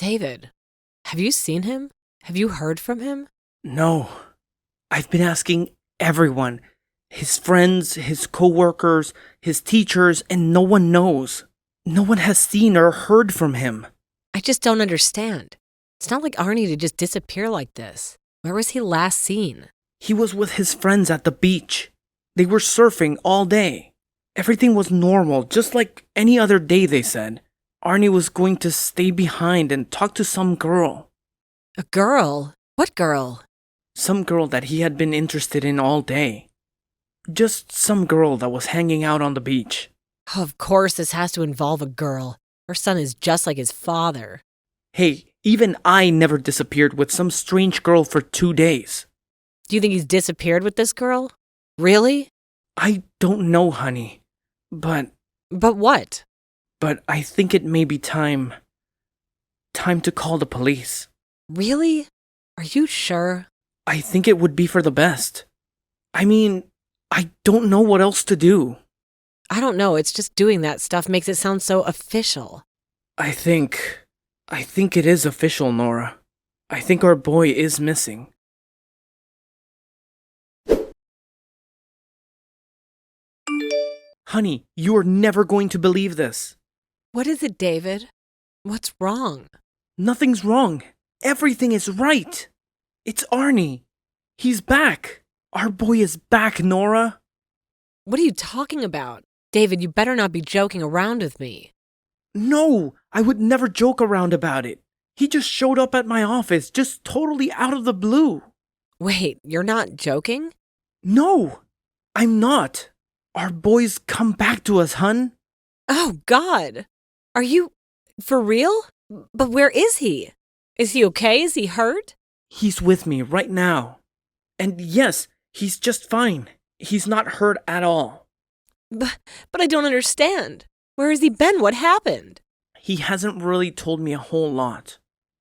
David, have you seen him? Have you heard from him? No. I've been asking everyone. His friends, his coworkers, his teachers, and no one knows. No one has seen or heard from him. I just don't understand. It's not like Arnie to just disappear like this. Where was he last seen? He was with his friends at the beach. They were surfing all day. Everything was normal, just like any other day, they said. Arnie was going to stay behind and talk to some girl. A girl? What girl? Some girl that he had been interested in all day. Just some girl that was hanging out on the beach. Oh, of course this has to involve a girl. Her son is just like his father. Hey, even I never disappeared with some strange girl for 2 days. Do you think he's disappeared with this girl? Really? I don't know, honey. But what? But I think it may be time to call the police. Really? Are you sure? I think it would be for the best. I mean, I don't know what else to do. I don't know, it's just doing that stuff makes it sound so official. I think it is official, Nora. I think our boy is missing. Honey, you are never going to believe this. What is it, David? What's wrong? Nothing's wrong. Everything is right. It's Arnie. He's back. Our boy is back, Nora. What are you talking about? David, you better not be joking around with me. No, I would never joke around about it. He just showed up at my office, just totally out of the blue. Wait, you're not joking? No, I'm not. Our boy's come back to us, hun. Oh, God. Are you for real? But where is he? Is he okay? Is he hurt? He's with me right now. And yes, he's just fine. He's not hurt at all. But I don't understand. Where has he been? What happened? He hasn't really told me a whole lot.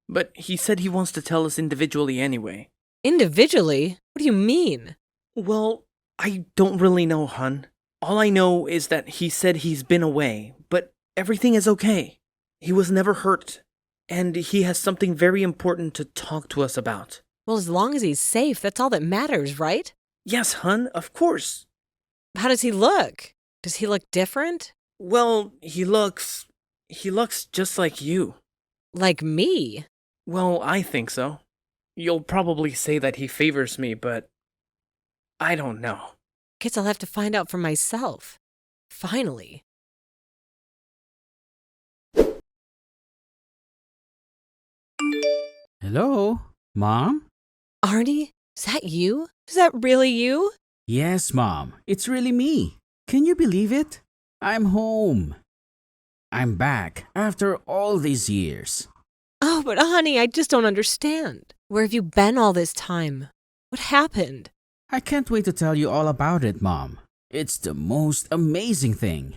But he said he wants to tell us individually anyway. Individually? What do you mean? Well, I don't really know, hun. All I know is that he said he's been away, but everything is okay. He was never hurt, and he has something very important to talk to us about. Well, as long as he's safe, that's all that matters, right? Yes, hun, of course. How does he look? Does he look different? Well, he looks just like you. Like me? Well, I think so. You'll probably say that he favors me, but I don't know. Guess I'll have to find out for myself. Finally. Hello, Mom? Arnie, is that you? Is that really you? Yes, Mom. It's really me. Can you believe it? I'm home. I'm back after all these years. Oh, but honey, I just don't understand. Where have you been all this time? What happened? I can't wait to tell you all about it, Mom. It's the most amazing thing.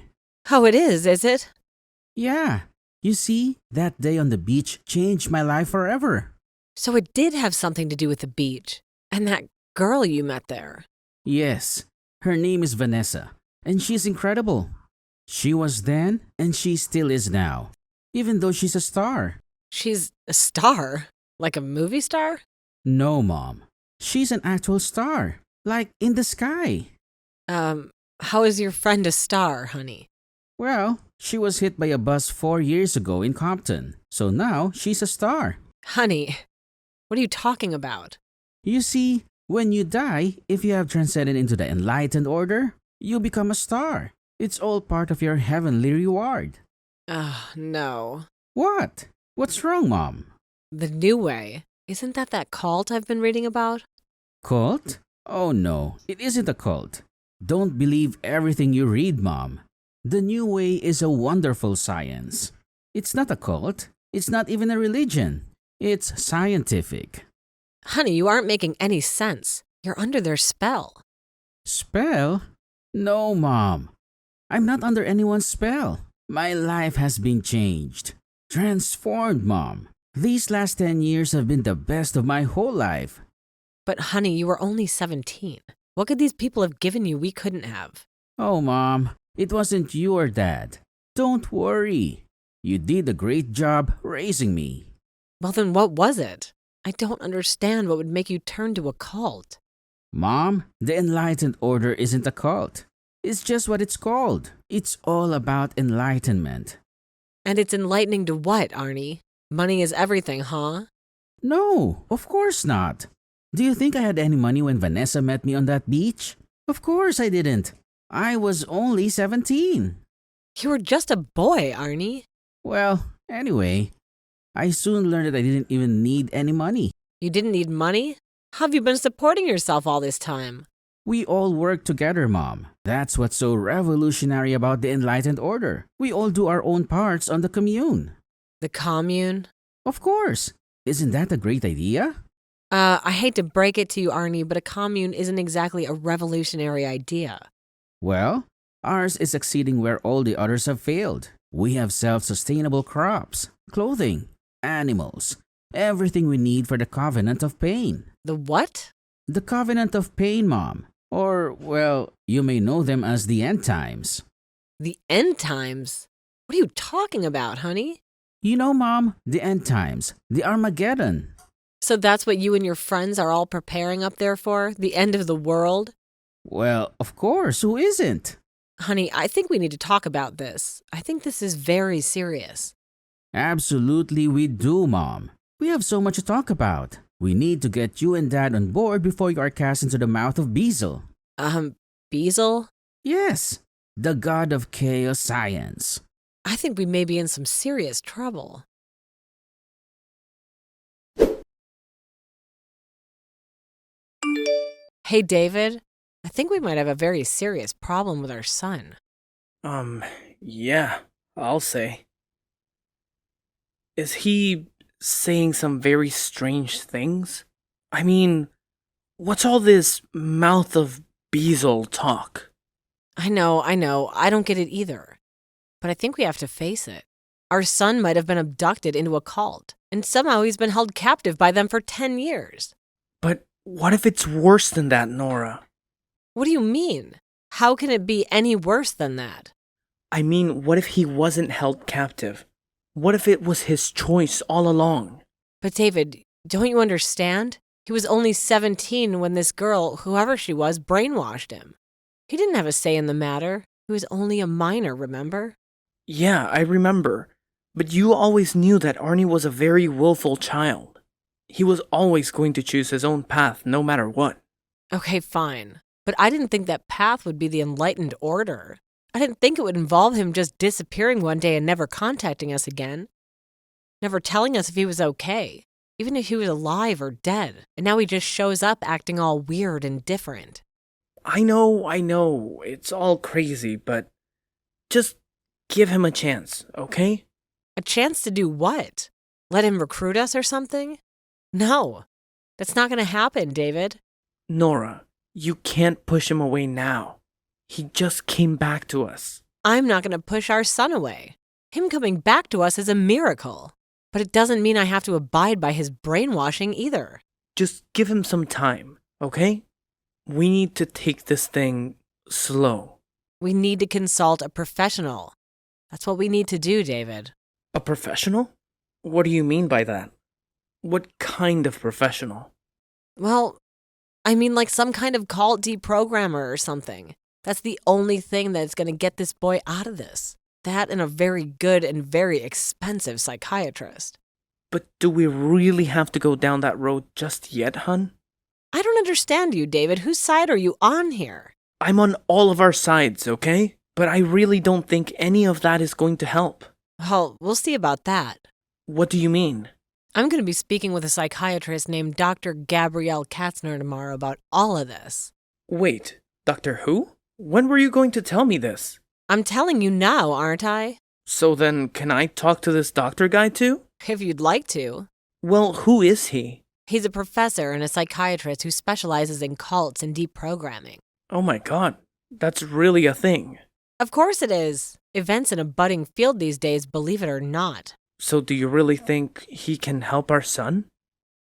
Oh, it is it? Yeah. You see, that day on the beach changed my life forever. So it did have something to do with the beach. And that girl you met there. Yes. Her name is Vanessa, and she's incredible. She was then, and she still is now, even though she's a star. She's a star? Like a movie star? No, Mom. She's an actual star, like in the sky. How is your friend a star, honey? Well, she was hit by a bus 4 years ago in Compton, so now she's a star. Honey, what are you talking about? You see, when you die, if you have transcended into the enlightened order, you become a star. It's all part of your heavenly reward. No. What? What's wrong, Mom? The New Way. Isn't that cult I've been reading about? Cult? Oh no, it isn't a cult. Don't believe everything you read, Mom. The New Way is a wonderful science. It's not a cult. It's not even a religion. It's scientific. Honey, you aren't making any sense. You're under their spell. Spell? No, Mom. I'm not under anyone's spell. My life has been changed. Transformed, Mom. These last 10 years have been the best of my whole life. But honey, you were only 17. What could these people have given you we couldn't have? Oh, Mom, it wasn't you or Dad. Don't worry. You did a great job raising me. Well, then what was it? I don't understand what would make you turn to a cult. Mom, the Enlightened Order isn't a cult. It's just what it's called. It's all about enlightenment. And it's enlightening to what, Arnie? Money is everything, huh? No, of course not. Do you think I had any money when Vanessa met me on that beach? Of course I didn't. I was only 17. You were just a boy, Arnie. Well, anyway, I soon learned that I didn't even need any money. You didn't need money? How have you been supporting yourself all this time? We all work together, Mom. That's what's so revolutionary about the Enlightened Order. We all do our own parts on the commune. The commune? Of course. Isn't that a great idea? I hate to break it to you, Arnie, but a commune isn't exactly a revolutionary idea. Well, ours is succeeding where all the others have failed. We have self-sustainable crops, clothing, animals, everything we need for the Covenant of Pain. The what? The Covenant of Pain, Mom. Or, well, you may know them as the End Times. The end times? What are you talking about, honey? You know, Mom, the End Times, the Armageddon. So that's what you and your friends are all preparing up there for? The end of the world? Well, of course, who isn't? Honey, I think we need to talk about this. I think this is very serious. Absolutely we do, Mom. We have so much to talk about. We need to get you and Dad on board before you are cast into the mouth of Beezle. Beezle? Yes, the god of chaos science. I think we may be in some serious trouble. Hey, David. I think we might have a very serious problem with our son. Yeah, I'll say. Is he saying some very strange things? I mean, what's all this mouth of Beezle talk? I know. I don't get it either. But I think we have to face it. Our son might have been abducted into a cult, and somehow he's been held captive by them for 10 years. But what if it's worse than that, Nora? What do you mean? How can it be any worse than that? I mean, what if he wasn't held captive? What if it was his choice all along? But David, don't you understand? He was only 17 when this girl, whoever she was, brainwashed him. He didn't have a say in the matter. He was only a minor, remember? Yeah, I remember. But you always knew that Arnie was a very willful child. He was always going to choose his own path, no matter what. Okay, fine. But I didn't think that path would be the Enlightened Order. I didn't think it would involve him just disappearing one day and never contacting us again. Never telling us if he was okay, even if he was alive or dead. And now he just shows up acting all weird and different. I know, it's all crazy, but just give him a chance, okay? A chance to do what? Let him recruit us or something? No, that's not going to happen, David. Nora, you can't push him away now. He just came back to us. I'm not going to push our son away. Him coming back to us is a miracle. But it doesn't mean I have to abide by his brainwashing either. Just give him some time, okay? We need to take this thing slow. We need to consult a professional. That's what we need to do, David. A professional? What do you mean by that? What kind of professional? Well, I mean like some kind of cult deprogrammer or something. That's the only thing that's going to get this boy out of this. That and a very good and very expensive psychiatrist. But do we really have to go down that road just yet, hun? I don't understand you, David. Whose side are you on here? I'm on all of our sides, okay? But I really don't think any of that is going to help. Well, we'll see about that. What do you mean? I'm going to be speaking with a psychiatrist named Dr. Gabrielle Katzner tomorrow about all of this. Wait, Doctor who? When were you going to tell me this? I'm telling you now, aren't I? So then, can I talk to this doctor guy too? If you'd like to. Well, who is he? He's a professor and a psychiatrist who specializes in cults and deprogramming. Oh my god, that's really a thing. Of course it is. Events in a budding field these days, believe it or not. So do you really think he can help our son?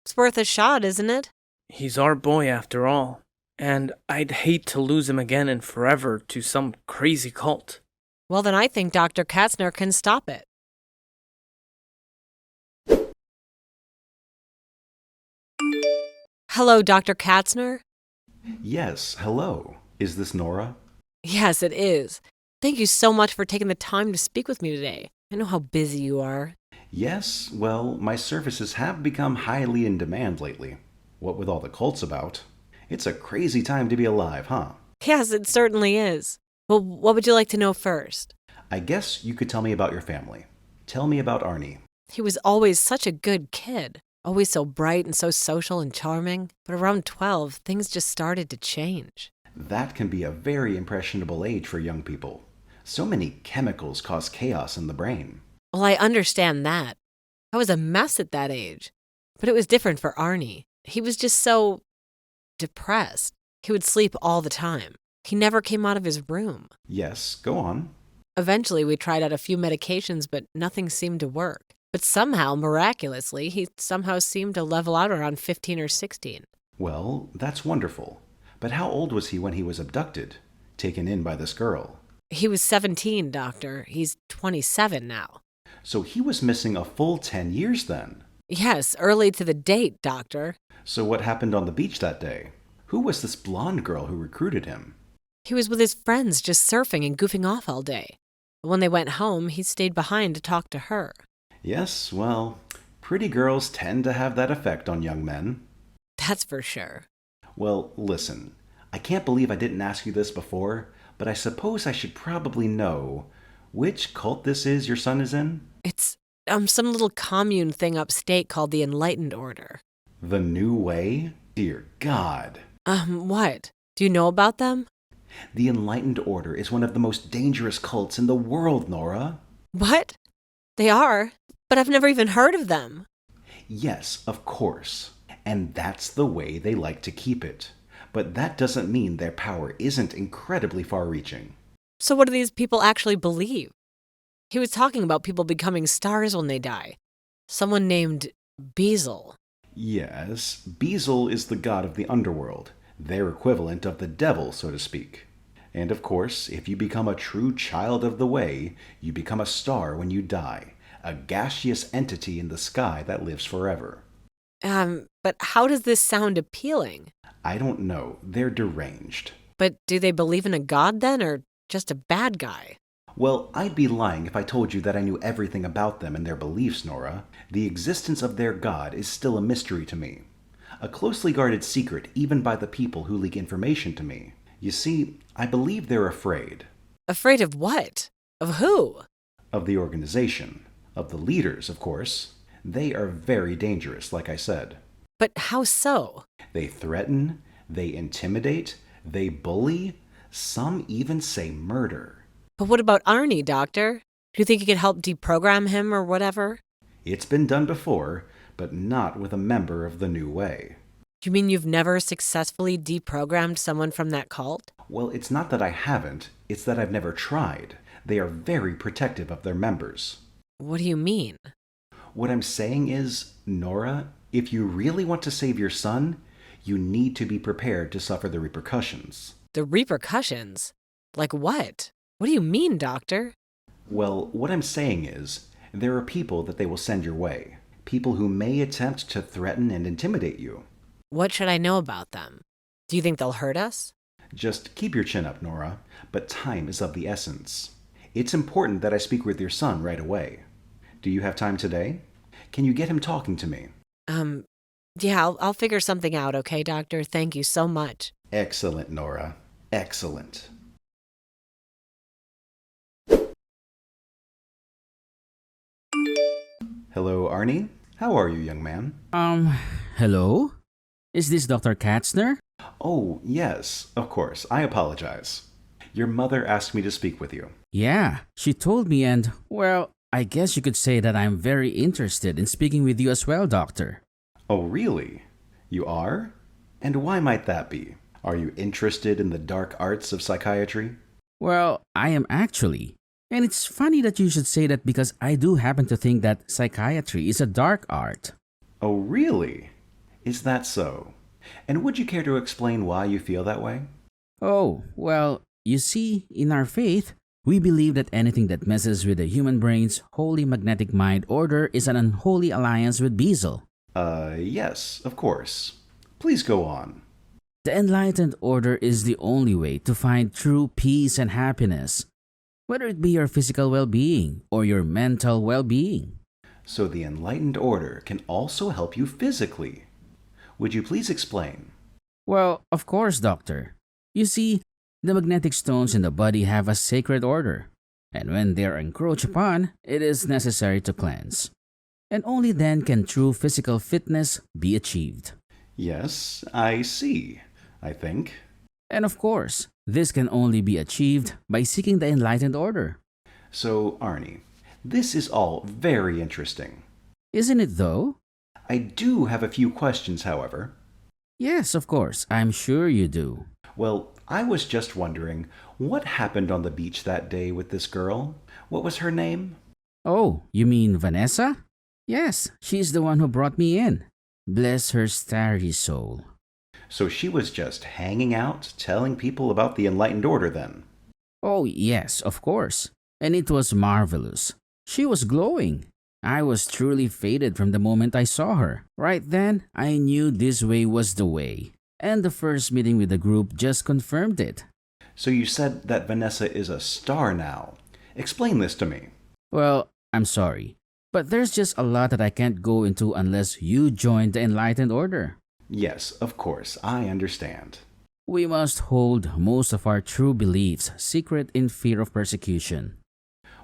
It's worth a shot, isn't it? He's our boy after all. And I'd hate to lose him again and forever to some crazy cult. Well, then I think Dr. Katzner can stop it. Hello, Dr. Katzner? Yes, hello. Is this Nora? Yes, it is. Thank you so much for taking the time to speak with me today. I know how busy you are. Yes, well, my services have become highly in demand lately. What with all the cults about. It's a crazy time to be alive, huh? Yes, it certainly is. Well, what would you like to know first? I guess you could tell me about your family. Tell me about Arnie. He was always such a good kid. Always so bright and so social and charming. But around 12, things just started to change. That can be a very impressionable age for young people. So many chemicals cause chaos in the brain. Well, I understand that. I was a mess at that age. But it was different for Arnie. He was just so depressed. He would sleep all the time. He never came out of his room. Yes, go on. Eventually, we tried out a few medications, but nothing seemed to work. But somehow, miraculously, he somehow seemed to level out around 15 or 16. Well, that's wonderful. But how old was he when he was abducted? Taken in by this girl? He was 17, Doctor. He's 27 now. So he was missing a full 10 years then? Yes, early to the date, Doctor. So what happened on the beach that day? Who was this blonde girl who recruited him? He was with his friends just surfing and goofing off all day. When they went home, he stayed behind to talk to her. Yes, well, pretty girls tend to have that effect on young men. That's for sure. Well, listen, I can't believe I didn't ask you this before, but I suppose I should probably know which cult this is your son is in? It's some little commune thing upstate called the Enlightened Order. The New Way? Dear God. What? Do you know about them? The Enlightened Order is one of the most dangerous cults in the world, Nora. What? They are, but I've never even heard of them. Yes, of course. And that's the way they like to keep it. But that doesn't mean their power isn't incredibly far-reaching. So what do these people actually believe? He was talking about people becoming stars when they die. Someone named Beazle. Yes, Beazle is the god of the underworld, their equivalent of the devil, so to speak. And of course, if you become a true child of the Way, you become a star when you die, a gaseous entity in the sky that lives forever. But how does this sound appealing? I don't know, they're deranged. But do they believe in a god then, or just a bad guy? Well, I'd be lying if I told you that I knew everything about them and their beliefs, Nora. The existence of their god is still a mystery to me. A closely guarded secret even by the people who leak information to me. You see, I believe they're afraid. Afraid of what? Of who? Of the organization. Of the leaders, of course. They are very dangerous, like I said. But how so? They threaten, they intimidate, they bully, some even say murder. But what about Arnie, Doctor? Do you think you could help deprogram him or whatever? It's been done before, but not with a member of the New Way. You mean you've never successfully deprogrammed someone from that cult? Well, it's not that I haven't, it's that I've never tried. They are very protective of their members. What do you mean? What I'm saying is, Nora, if you really want to save your son, you need to be prepared to suffer the repercussions. The repercussions? Like what? What do you mean, Doctor? Well, what I'm saying is, there are people that they will send your way. People who may attempt to threaten and intimidate you. What should I know about them? Do you think they'll hurt us? Just keep your chin up, Nora, but time is of the essence. It's important that I speak with your son right away. Do you have time today? Can you get him talking to me? Yeah, I'll figure something out, okay, Doctor? Thank you so much. Excellent, Nora. Excellent. Hello, Arnie. How are you, young man? Hello? Is this Dr. Katzner? Oh, yes, of course. I apologize. Your mother asked me to speak with you. Yeah, she told me and, well, I guess you could say that I'm very interested in speaking with you as well, Doctor. Oh, really? You are? And why might that be? Are you interested in the dark arts of psychiatry? Well, I am actually. And it's funny that you should say that because I do happen to think that psychiatry is a dark art. Oh, really? Is that so? And would you care to explain why you feel that way? Oh, well, you see, in our faith, we believe that anything that messes with the human brain's holy magnetic mind order is an unholy alliance with Beazle. Yes, of course. Please go on. The enlightened order is the only way to find true peace and happiness, whether it be your physical well being or your mental well being. So the enlightened order can also help you physically. Would you please explain? Well, of course, Doctor. You see, the magnetic stones in the body have a sacred order, and when they are encroached upon, it is necessary to cleanse. And only then can true physical fitness be achieved. Yes, I see, I think. And of course, this can only be achieved by seeking the enlightened order. So, Arnie, this is all very interesting. Isn't it though? I do have a few questions, however. Yes, of course, I'm sure you do. Well, I was just wondering, what happened on the beach that day with this girl? What was her name? Oh, you mean Vanessa? Yes, she's the one who brought me in. Bless her starry soul. So she was just hanging out, telling people about the enlightened order then. Oh, yes, of course. And it was marvelous. She was glowing. I was truly fated from the moment I saw her. Right then, I knew this way was the way. And the first meeting with the group just confirmed it. So you said that Vanessa is a star now. Explain this to me. Well, I'm sorry, but there's just a lot that I can't go into unless you join the enlightened order. Yes, of course, I understand. We must hold most of our true beliefs secret in fear of persecution.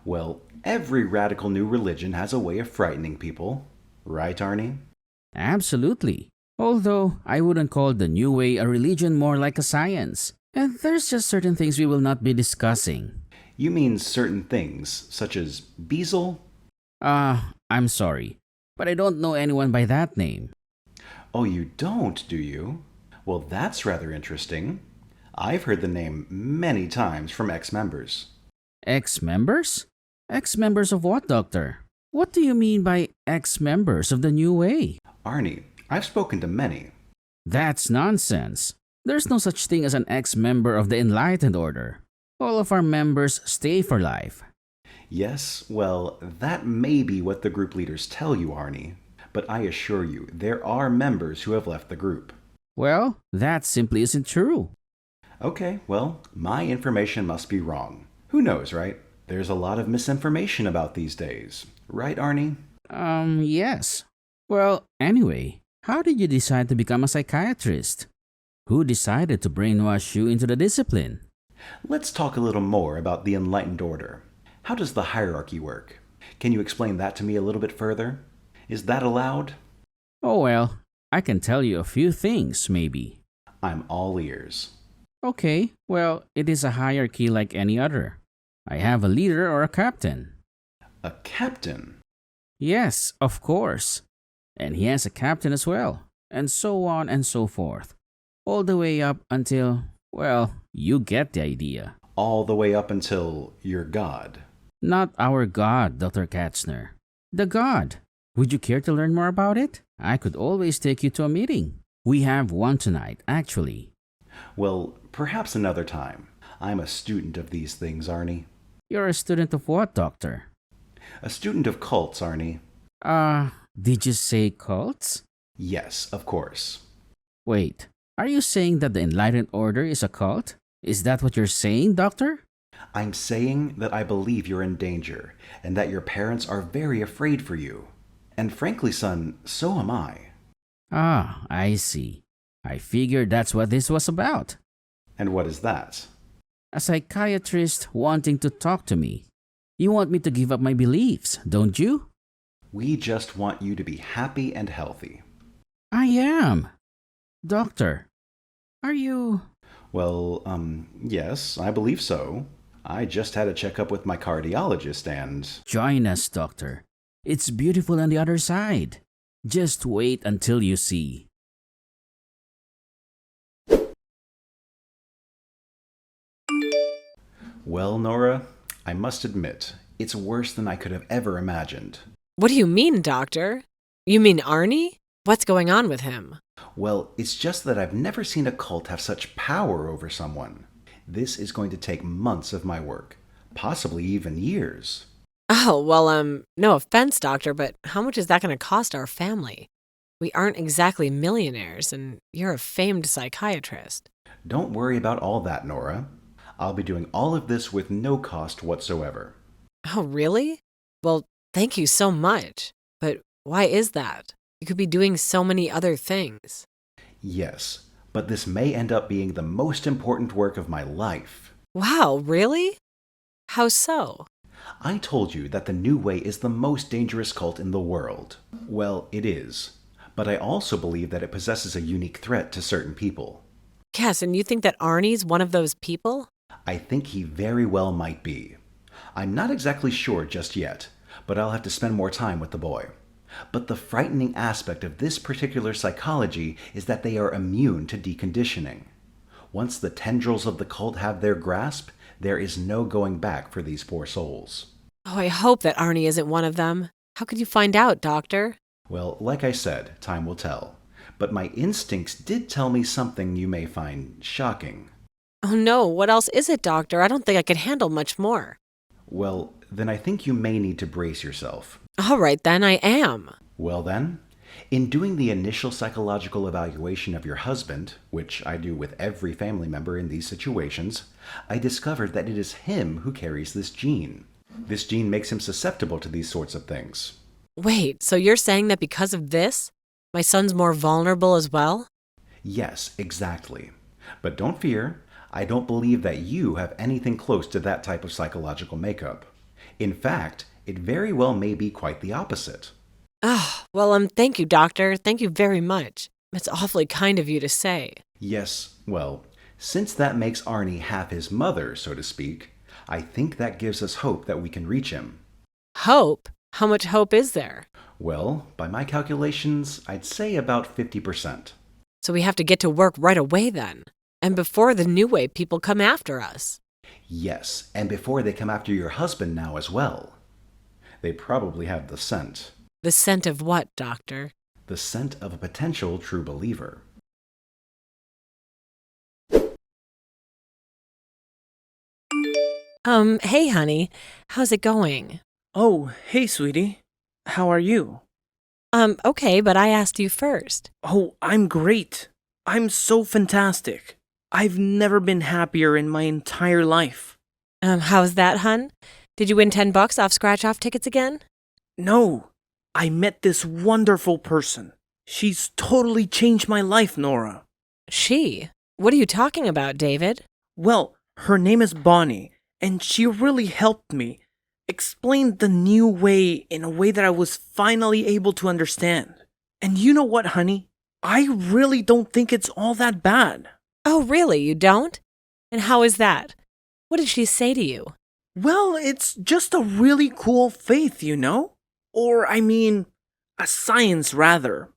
Well, every radical new religion has a way of frightening people. Right, Arnie? Absolutely. Although I wouldn't call the new way a religion, more like a science. And there's just certain things we will not be discussing. You mean certain things, such as Beazle? I'm sorry, but I don't know anyone by that name. Oh, you don't, do you? Well, that's rather interesting. I've heard the name many times from ex-members. Ex-members? Ex-members of what, Doctor? What do you mean by ex-members of the new way? Arnie, I've spoken to many. That's nonsense. There's no such thing as an ex-member of the enlightened order. All of our members stay for life. Yes, well, that may be what the group leaders tell you, Arnie. But I assure you, there are members who have left the group. Well, that simply isn't true. Okay, well, my information must be wrong. Who knows, right? There's a lot of misinformation about these days. Right, Arnie? Yes. Well, anyway, how did you decide to become a psychiatrist? Who decided to brainwash you into the discipline? Let's talk a little more about the enlightened order. How does the hierarchy work? Can you explain that to me a little bit further? Is that allowed? Oh well, I can tell you a few things, maybe. I'm all ears. Okay, well, it is a hierarchy like any other. I have a leader or a captain. A captain? Yes, of course. And he has a captain as well, and so on and so forth. All the way up until, well, you get the idea. All the way up until you're God. Not our God, Dr. Katzner. The God. Would you care to learn more about it? I could always take you to a meeting. We have one tonight, actually. Well, perhaps another time. I'm a student of these things, Arnie. You're a student of what, Doctor? A student of cults, Arnie. Did you say cults? Yes, of course. Wait, are you saying that the Enlightened Order is a cult? Is that what you're saying, Doctor? I'm saying that I believe you're in danger, and that your parents are very afraid for you. And frankly, son, so am I. Ah, I see. I figured that's what this was about. And what is that? A psychiatrist wanting to talk to me. You want me to give up my beliefs, don't you? We just want you to be happy and healthy. I am. Doctor, are you... Well, yes, I believe so. I just had a checkup with my cardiologist and... Join us, Doctor. It's beautiful on the other side. Just wait until you see. Well, Nora, I must admit, it's worse than I could have ever imagined. What do you mean, Doctor? You mean Arnie? What's going on with him? Well, it's just that I've never seen a cult have such power over someone. This is going to take months of my work, possibly even years. Oh, well, no offense, Doctor, but how much is that going to cost our family? We aren't exactly millionaires, and you're a famed psychiatrist. Don't worry about all that, Nora. I'll be doing all of this with no cost whatsoever. Oh, really? Well, thank you so much. But why is that? You could be doing so many other things. Yes, but this may end up being the most important work of my life. Wow, really? How so? I told you that the New Way is the most dangerous cult in the world. Well, it is. But I also believe that it possesses a unique threat to certain people. Yes, and you think that Arnie's one of those people? I think he very well might be. I'm not exactly sure just yet, but I'll have to spend more time with the boy. But the frightening aspect of this particular psychology is that they are immune to deconditioning. Once the tendrils of the cult have their grasp, there is no going back for these poor souls. Oh, I hope that Arnie isn't one of them. How could you find out, Doctor? Well, like I said, time will tell. But my instincts did tell me something you may find shocking. Oh no, what else is it, Doctor? I don't think I could handle much more. Well, then I think you may need to brace yourself. All right, then, I am. Well then, in doing the initial psychological evaluation of your husband, which I do with every family member in these situations, I discovered that it is him who carries this gene. This gene makes him susceptible to these sorts of things. Wait, so you're saying that because of this, my son's more vulnerable as well? Yes, exactly. But don't fear, I don't believe that you have anything close to that type of psychological makeup. In fact, it very well may be quite the opposite. Well, thank you, Doctor. Thank you very much. It's awfully kind of you to say. Yes, well, since that makes Arnie half his mother, so to speak, I think that gives us hope that we can reach him. Hope? How much hope is there? Well, by my calculations, I'd say about 50%. So we have to get to work right away then. And before the New Way people come after us. Yes, and before they come after your husband now as well. They probably have the scent. The scent of what, Doctor? The scent of a potential true believer. Hey, honey. How's it going? Oh, hey, sweetie. How are you? Okay, but I asked you first. Oh, I'm great. I'm so fantastic. I've never been happier in my entire life. How's that, hun? Did you win $10 off scratch-off tickets again? No, I met this wonderful person. She's totally changed my life, Nora. She? What are you talking about, David? Well, her name is Bonnie, and she really helped me. Explained the New Way in a way that I was finally able to understand. And you know what, honey? I really don't think it's all that bad. Oh, really? You don't? And how is that? What did she say to you? Well, it's just a really cool faith, you know? Or, I mean, a science rather.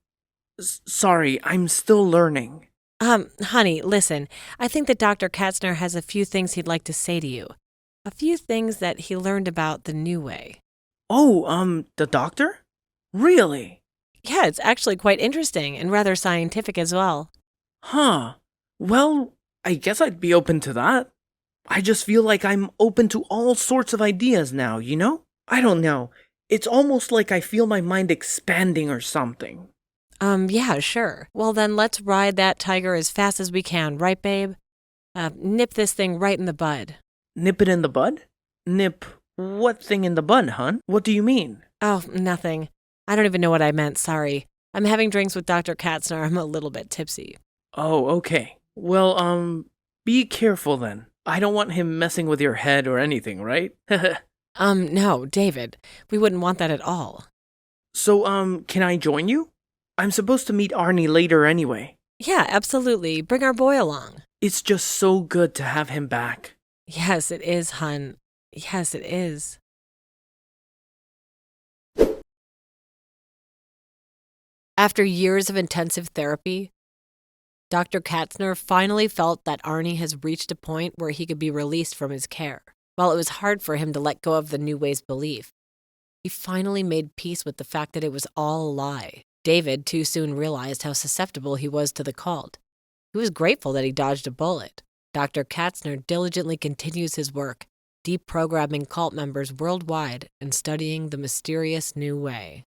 Sorry, I'm still learning. Honey, listen. I think that Dr. Katzner has a few things he'd like to say to you. A few things that he learned about the New Way. Oh, the doctor? Really? Yeah, it's actually quite interesting and rather scientific as well. Huh. Well, I guess I'd be open to that. I just feel like I'm open to all sorts of ideas now, you know? I don't know. It's almost like I feel my mind expanding or something. Yeah, sure. Well, then let's ride that tiger as fast as we can, right, babe? Nip this thing right in the bud. Nip it in the bud? Nip what thing in the bud, hun? What do you mean? Oh, nothing. I don't even know what I meant, sorry. I'm having drinks with Dr. Katzner. I'm a little bit tipsy. Oh, okay. Well, be careful then. I don't want him messing with your head or anything, right? No, David. We wouldn't want that at all. So, can I join you? I'm supposed to meet Arnie later anyway. Yeah, absolutely. Bring our boy along. It's just so good to have him back. Yes, it is, hun. Yes, it is. After years of intensive therapy, Dr. Katzner finally felt that Arnie has reached a point where he could be released from his care. While it was hard for him to let go of the New Way's belief, he finally made peace with the fact that it was all a lie. David too soon realized how susceptible he was to the cult. He was grateful that he dodged a bullet. Dr. Katzner diligently continues his work, deprogramming cult members worldwide and studying the mysterious New Way.